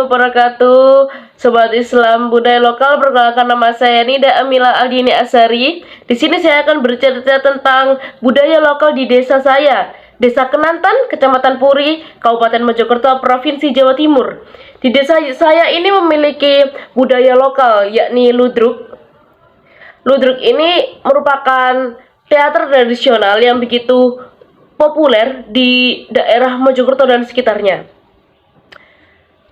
wabarakatuh. Sobat Islam Budaya Lokal, perkenalkan nama saya Nida Amila Aldini Asari. Di sini saya akan bercerita tentang budaya lokal di desa saya, Desa Kenantan, Kecamatan Puri, Kabupaten Mojokerto, Provinsi Jawa Timur. Di desa saya ini memiliki budaya lokal, yakni ludruk. Ludruk ini merupakan teater tradisional yang begitu populer di daerah Mojokerto dan sekitarnya.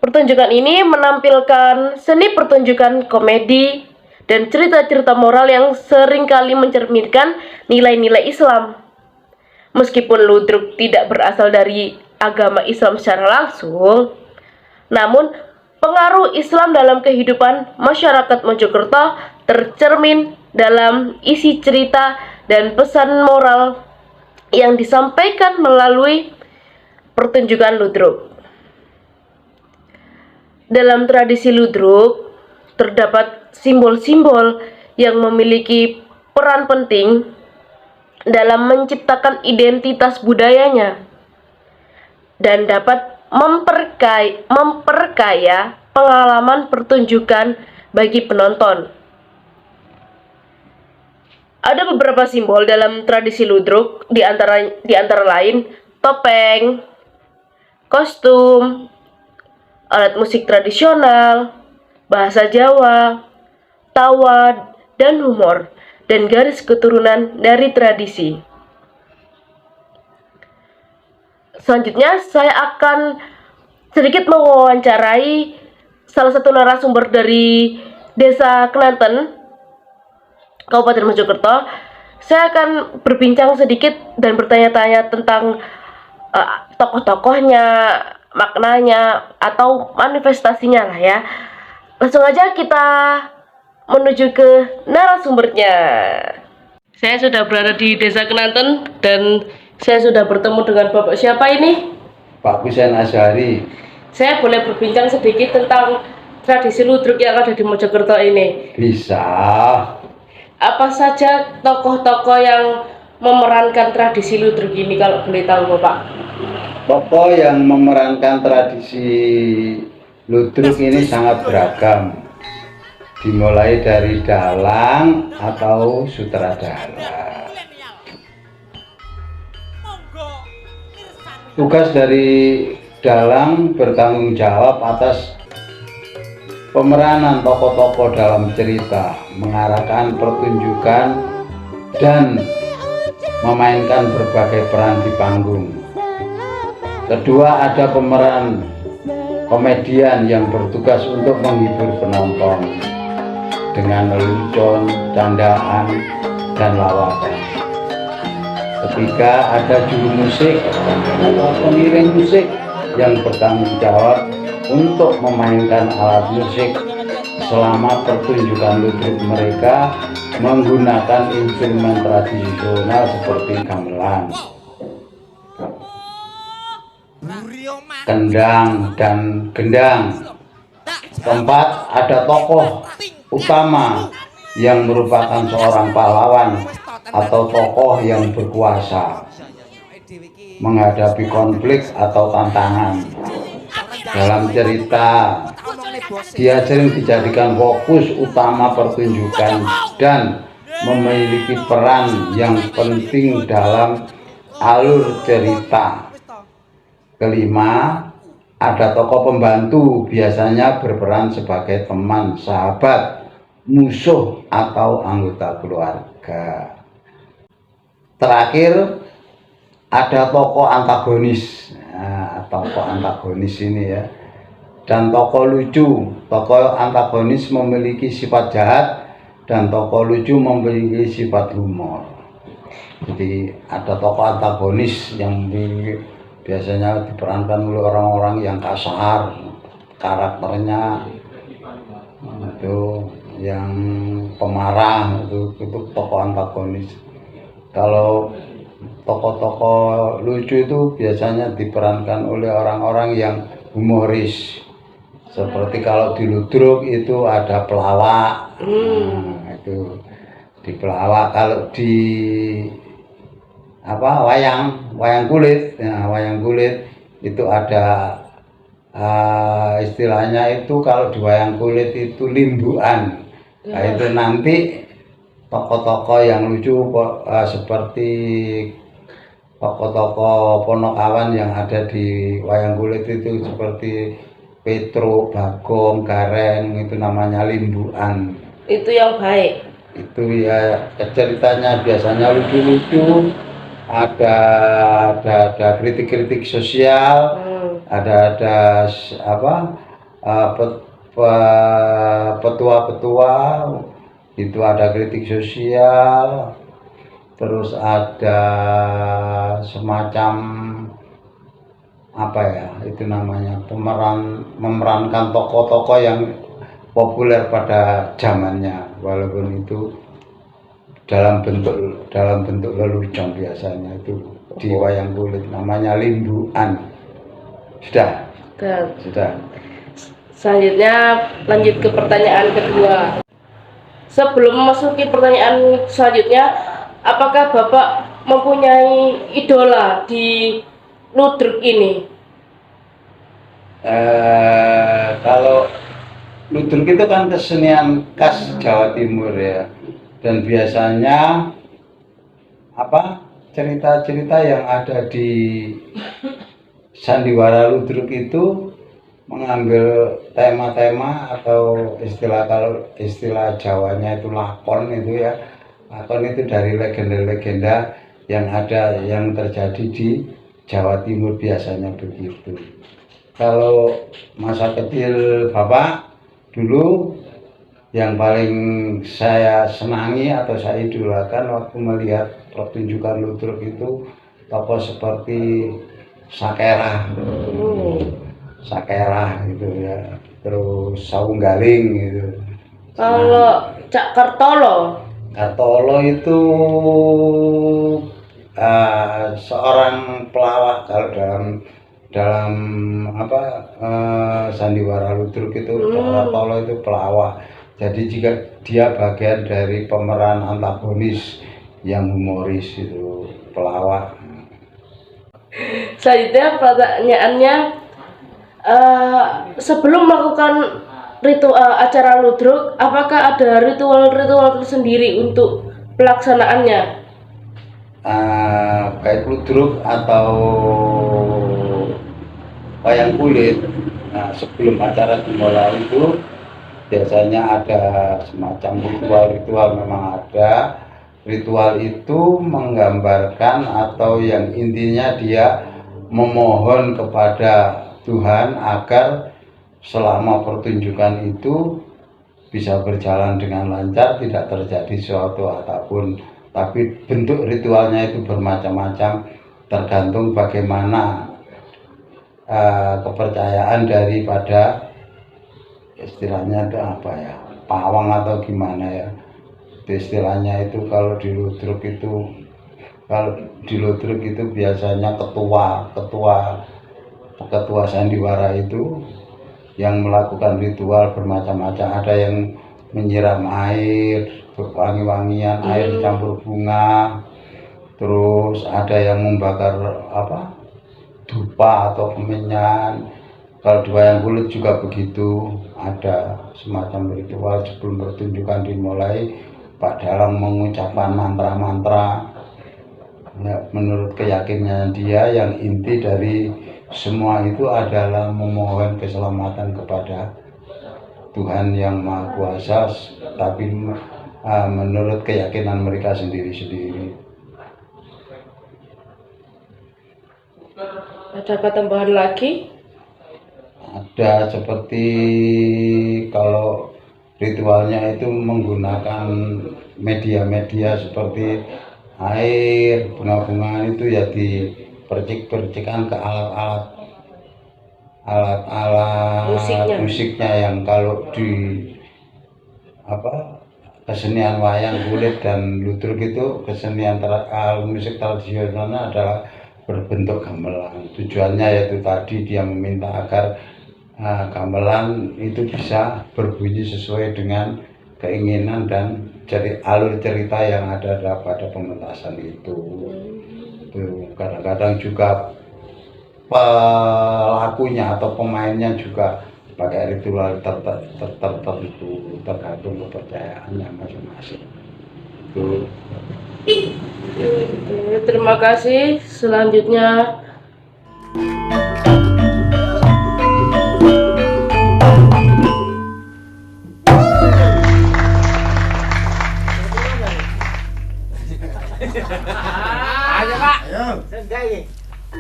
Pertunjukan ini menampilkan seni pertunjukan komedi dan cerita-cerita moral yang seringkali mencerminkan nilai-nilai Islam. Meskipun ludruk tidak berasal dari agama Islam secara langsung, namun pengaruh Islam dalam kehidupan masyarakat Mojokerto tercermin dalam isi cerita dan pesan moral yang disampaikan melalui pertunjukan ludruk. Dalam tradisi ludruk, terdapat simbol-simbol yang memiliki peran penting dalam menciptakan identitas budayanya dan dapat memperkaya pengalaman pertunjukan bagi penonton. Ada beberapa simbol dalam tradisi ludruk, di antara lain topeng, kostum, alat musik tradisional, bahasa Jawa, tawa, dan humor, dan garis keturunan dari tradisi. Selanjutnya, saya akan sedikit mewawancarai salah satu narasumber dari Desa Kenanten, Kabupaten Mojokerto. Saya akan berbincang sedikit dan bertanya-tanya tentang tokoh-tokohnya, maknanya, atau manifestasinya lah ya. Langsung aja kita menuju ke narasumbernya. Saya sudah berada di Desa Kenanten dan saya sudah bertemu dengan Bapak siapa ini? Pak Husain Azhari. Saya boleh berbincang sedikit tentang tradisi ludruk yang ada di Mojokerto ini? Bisa. Apa saja tokoh-tokoh yang memerankan tradisi ludruk ini kalau boleh tahu Bapak? Tokoh yang memerankan tradisi ludruk ini sangat beragam. Dimulai dari dalang atau sutradara. Tugas dari dalang bertanggung jawab atas pemeranan tokoh-tokoh dalam cerita, mengarahkan pertunjukan, dan memainkan berbagai peran di panggung. Kedua, ada pemeran komedian yang bertugas untuk menghibur penonton dengan lelucon, candaan, dan lawakan. Ketiga, ada juru musik atau pengiring musik yang bertanggung jawab untuk memainkan alat musik selama pertunjukan ludruk. Mereka menggunakan instrumen tradisional seperti gamelan, kendang, dan gendang. Keempat, ada tokoh utama yang merupakan seorang pahlawan atau tokoh yang berkuasa menghadapi konflik atau tantangan. Dalam cerita, dia sering dijadikan fokus utama pertunjukan dan memiliki peran yang penting dalam alur cerita. Kelima, ada tokoh pembantu, biasanya berperan sebagai teman, sahabat, musuh, atau anggota keluarga. Terakhir, ada tokoh antagonis. Nah, tokoh antagonis ini ya, dan tokoh lucu. Tokoh antagonis memiliki sifat jahat dan tokoh lucu memiliki sifat humor. Jadi ada tokoh antagonis yang biasanya diperankan oleh orang-orang yang kasar, karakternya itu yang pemarah, itu tokoh antagonis. Kalau tokoh-tokoh lucu itu biasanya diperankan oleh orang-orang yang humoris. Seperti kalau di ludruk itu ada pelawak. Itu di pelawak. Kalau di wayang kulit. Nah, wayang kulit itu ada istilahnya itu kalau di wayang kulit itu limbuan. Nah, itu nanti tokoh-tokoh yang lucu seperti tokoh-tokoh Ponokawan yang ada di wayang kulit itu seperti Petro, Bagong, Gareng, itu namanya limbuan. Itu yang baik. Itu ya ceritanya biasanya lucu-lucu, ada kritik-kritik sosial, ada apa petua-petua itu ada kritik sosial, terus ada semacam apa ya itu namanya memerankan tokoh-tokoh yang populer pada zamannya, walaupun itu dalam bentuk lelucon biasanya itu di wayang kulit namanya limbuan. Sudah. Selanjutnya lanjut ke pertanyaan kedua. Sebelum memasuki pertanyaan selanjutnya, apakah Bapak mempunyai idola di ludruk ini? Kalau ludruk itu kan kesenian khas Jawa Timur ya, dan biasanya cerita-cerita yang ada di sandiwara ludruk itu mengambil tema-tema atau kalau istilah Jawanya itu lakon itu ya. Lakon itu dari legenda-legenda yang ada yang terjadi di Jawa Timur biasanya begitu. Kalau masa kecil Bapak dulu yang paling saya senangi atau saya idolakan waktu melihat pertunjukan ludruk itu tokoh seperti Sakerah gitu ya, terus Saunggaling gitu. Kalau Cak Kartolo itu seorang pelawak. Kalau dalam sandiwara ludruk itu Cak Kartolo itu pelawak. Jadi jika dia bagian dari pemeran antagonis yang humoris itu pelawak. Selanjutnya pertanyaannya, sebelum melakukan acara ludruk, apakah ada ritual-ritual tersendiri untuk pelaksanaannya? Baik ludruk atau wayang kulit, sebelum acara dimulai itu biasanya ada semacam ritual memang ada. Ritual itu menggambarkan atau yang intinya dia memohon kepada Tuhan agar selama pertunjukan itu bisa berjalan dengan lancar, tidak terjadi suatu apapun. Tapi bentuk ritualnya itu bermacam-macam, tergantung bagaimana kepercayaan daripada istilahnya itu pawang atau gimana ya. Istilahnya itu kalau di ludruk itu biasanya ketua sandiwara itu yang melakukan ritual bermacam-macam. Ada yang menyiram air wangi-wangian, air campur bunga, terus ada yang membakar dupa atau kemenyan. Kalau di wayang kulit juga begitu, ada semacam ritual sebelum pertunjukan dimulai. Pak Dalang mengucapkan mantra-mantra. Menurut keyakinannya dia, yang inti dari semua itu adalah memohon keselamatan kepada Tuhan yang Maha Kuasa, tapi menurut keyakinan mereka sendiri-sendiri. Ada tambahan lagi? Ada, seperti kalau ritualnya itu menggunakan media-media seperti air, bunga-bunga itu ya dipercik-percikan ke alat-alat musiknya yang kalau di kesenian wayang kulit dan ludruk itu kesenian musik tradisionalnya adalah berbentuk gamelan. Tujuannya yaitu tadi dia meminta agar gamelan itu bisa berbunyi sesuai dengan keinginan dan alur cerita yang ada pada pementasan itu. Kadang-kadang juga pelakunya atau pemainnya juga pakai ritual tertentu, tergantung kepercayaannya masing-masing. Itu. Oke, terima kasih. Selanjutnya Ayo Pak.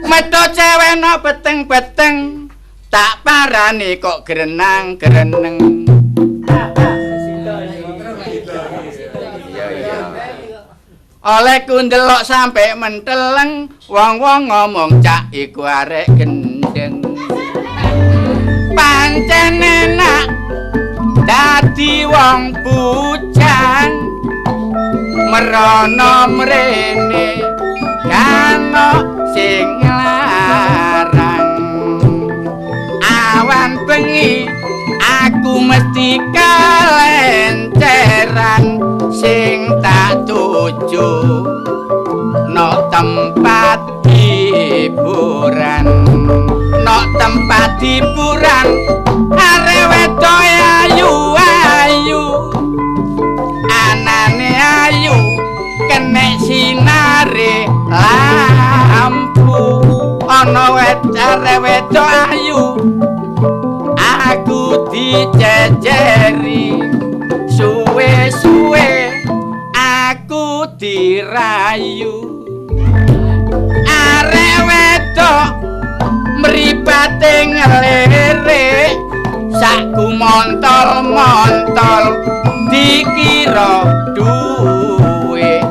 Metu cewek no beteng-beteng, tak parani kok grenang-greneng. Oleh ku ndelok sampe menteleng, wong-wong ngomong cak iku arek gendeng. Pancen enak dadi wong bujang, merono mrene kano sing larang. Awan bengi aku mesti kalenceran, sing tak tuju no tempat hiburan. No tempat hiburan arek wedok ayu-ayu, anane ayu kenek sinare lampu. Ana arek wedok ayu aku diceceri, suwe-suwe aku dirayu. Arek wedok mripate ngelere, sakku montol-montol dikira duwe.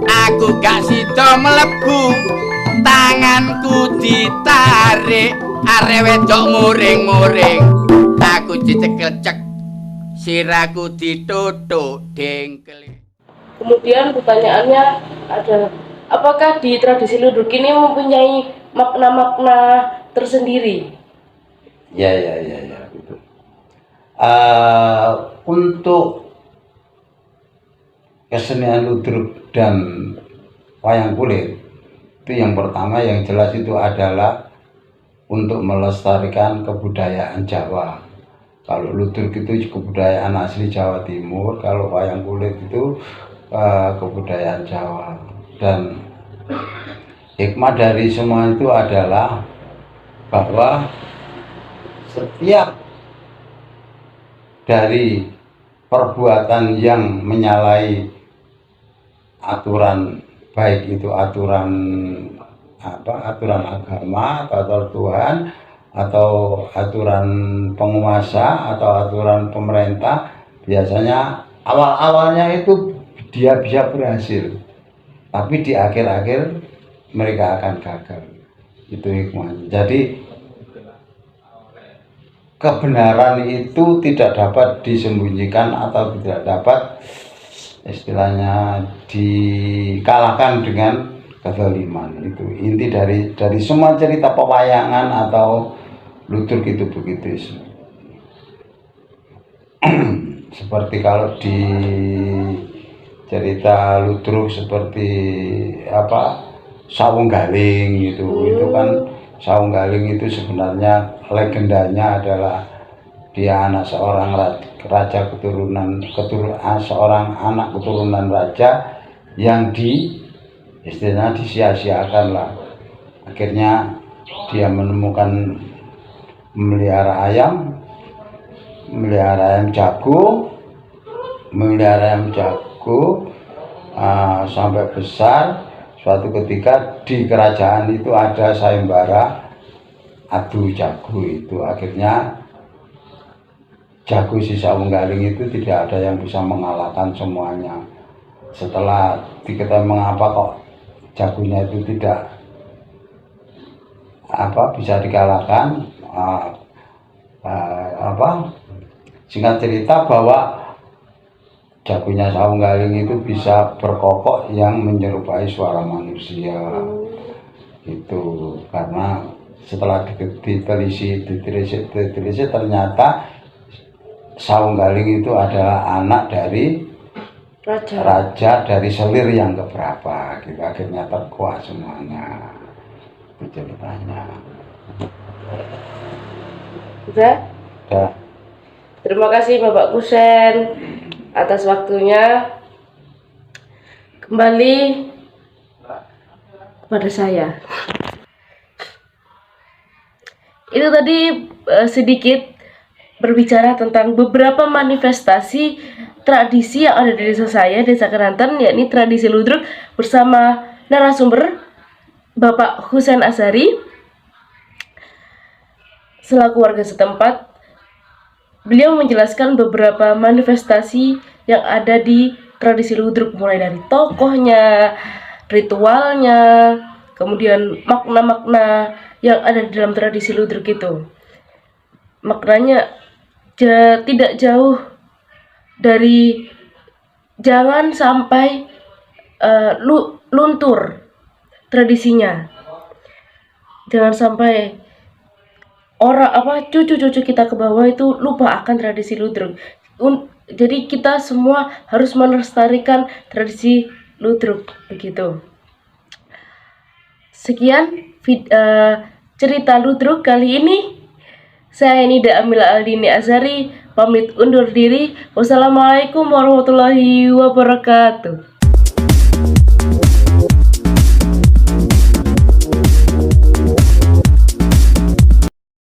Aku gak sida mlebu, tanganku ditarik, arek wedok muring-muring, aku dicekel cek, siraku ditutuk dengkle. kemudian pertanyaannya ada, apakah di tradisi ludruk ini mempunyai makna-makna tersendiri? Ya, gitu. Untuk kesenian ludruk dan wayang kulit, itu yang pertama yang jelas itu adalah untuk melestarikan kebudayaan Jawa. Kalau ludruk itu kebudayaan asli Jawa Timur, kalau wayang kulit itu kebudayaan Jawa. Dan hikmah dari semua itu adalah bahwa setiap dari perbuatan yang menyalahi aturan, baik itu aturan agama atau Tuhan, atau aturan penguasa atau aturan pemerintah, biasanya awal-awalnya itu dia bisa berhasil, tapi di akhir-akhir mereka akan gagal. Itu hikmahnya. Jadi kebenaran itu tidak dapat disembunyikan atau tidak dapat istilahnya dikalahkan dengan kezaliman. Itu inti dari semua cerita pewayangan atau ludruk itu begitu. Seperti kalau di cerita ludruk seperti Sawung Galing itu kan Sawung Galing itu sebenarnya legendanya adalah dia anak seorang raja seorang anak keturunan raja yang istilahnya disia-siakan lah. Akhirnya dia menemukan memelihara ayam jago sampai besar. Suatu ketika di kerajaan itu ada sayembara adu jago itu. Akhirnya jago si Sawung Galing itu tidak ada yang bisa mengalahkan semuanya. Setelah diketahui mengapa kok jagonya itu tidak bisa dikalahkan, singkat cerita bahwa jagonya Sawung Galing itu bisa berkokok yang menyerupai suara manusia. Itu karena setelah ditelisik ternyata Sawung Galing itu adalah anak dari raja dari selir yang keberapa gitu. Akhirnya terkuak semuanya. Itu ceritanya. Udah? Ya. Terima kasih Bapak Kusen atas waktunya. Kembali kepada saya. Itu tadi sedikit berbicara tentang beberapa manifestasi tradisi yang ada di desa saya, Desa Kenanten, yakni tradisi ludruk, bersama narasumber Bapak Husein Azhari selaku warga setempat. Beliau menjelaskan beberapa manifestasi yang ada di tradisi ludruk, mulai dari tokohnya, ritualnya, kemudian makna-makna yang ada di dalam tradisi ludruk itu. Maknanya tidak jauh dari jangan sampai luntur tradisinya. Jangan sampai cucu-cucu kita ke bawah itu lupa akan tradisi ludruk. Jadi kita semua harus melestarikan tradisi ludruk begitu. Sekian cerita ludruk kali ini. Saya Nida Amila Aldini Azhari pamit undur diri. Wassalamualaikum warahmatullahi wabarakatuh.